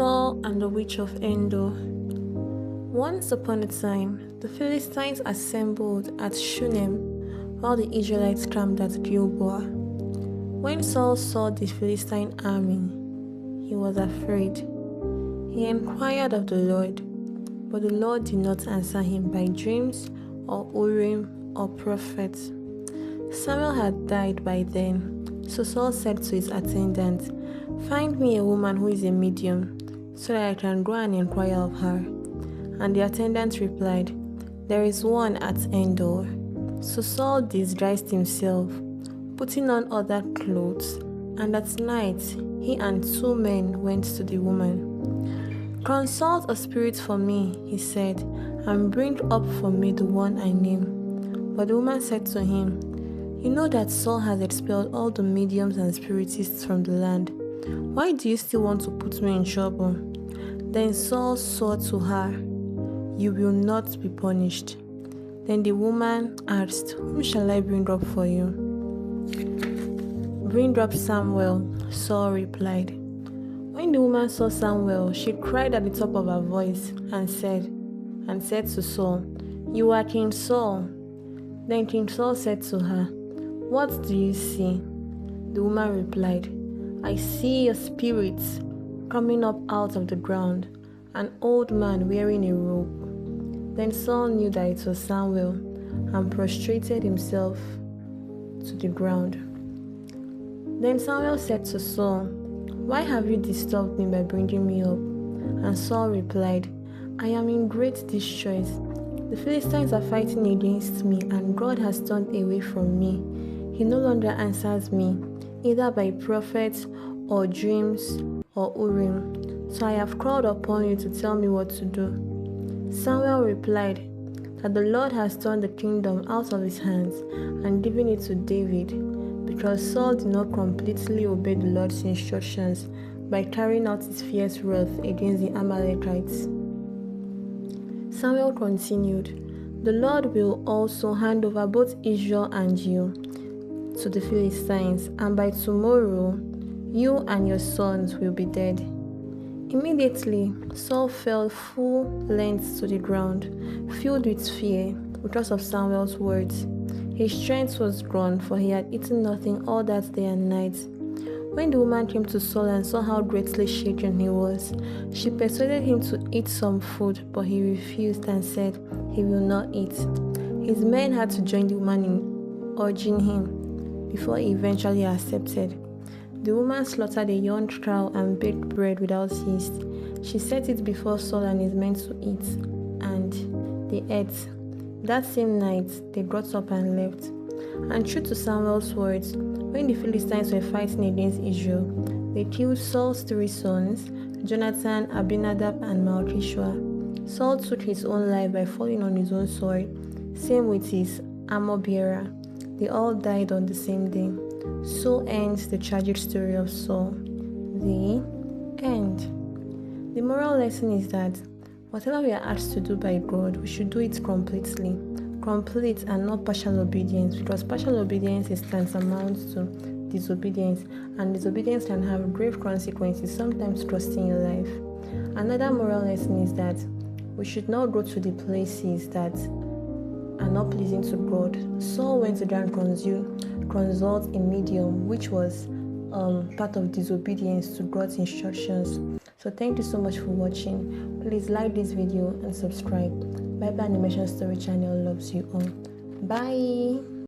Saul and the Witch of Endor. Once upon a time, the Philistines assembled at Shunem while the Israelites camped at Gilboa. When Saul saw the Philistine army, he was afraid. He inquired of the Lord, but the Lord did not answer him by dreams or Urim or prophets. Samuel had died by then, so Saul said to his attendant, "Find me a woman who is a medium, so that I can go and inquire of her." And the attendant replied, "There is one at Endor." So Saul disguised himself, putting on other clothes, and at night he and 2 men went to the woman. "Consult a spirit for me," he said, "and bring up for me the one I name." But the woman said to him, "You know that Saul has expelled all the mediums and spiritists from the land. Why do you still want to put me in trouble?" Then Saul swore to her, "You will not be punished." Then the woman asked, "Whom shall I bring up for you?" "Bring up Samuel," Saul replied. When the woman saw Samuel, she cried at the top of her voice and said to Saul, "You are King Saul." Then King Saul said to her, "What do you see?" The woman replied, "I see a spirit coming up out of the ground, an old man wearing a robe." Then Saul knew that it was Samuel and prostrated himself to the ground. Then Samuel said to Saul, "Why have you disturbed me by bringing me up?" And Saul replied, "I am in great distress. The Philistines are fighting against me, and God has turned away from me. He no longer answers me, either by prophets or dreams or Urim. So I have called upon you to tell me what to do." Samuel replied, "That the Lord has turned the kingdom out of his hands and given it to David, because Saul did not completely obey the Lord's instructions by carrying out his fierce wrath against the Amalekites." Samuel continued, "The Lord will also hand over both Israel and you to the Philistines, and by tomorrow you and your sons will be dead." Immediately, Saul fell full length to the ground, filled with fear because of Samuel's words. His strength was gone, for he had eaten nothing all that day and night. When the woman came to Saul and saw how greatly shaken he was, she persuaded him to eat some food, but he refused and said he will not eat. His men had to join the woman in urging him before he eventually accepted. The woman slaughtered a young cow and baked bread without yeast. She set it before Saul and his men to eat, and they ate. That same night, they got up and left. And true to Samuel's words, when the Philistines were fighting against Israel, they killed Saul's 3 sons, Jonathan, Abinadab, and Malchishua. Saul took his own life by falling on his own sword, same with his armor-bearer. They all died on the same day. So ends the tragic story of Saul. The end. The moral lesson is that whatever we are asked to do by God, we should do it completely. Complete and not partial obedience, because partial obedience is tantamount to disobedience, and disobedience can have grave consequences, sometimes costing your life. Another moral lesson is that we should not go to the places that are not pleasing to God. Saul went to go and consult a medium, which was part of disobedience to God's instructions. So thank you so much for watching. Please like this video and subscribe. Bible Animation Story channel loves you all. Bye.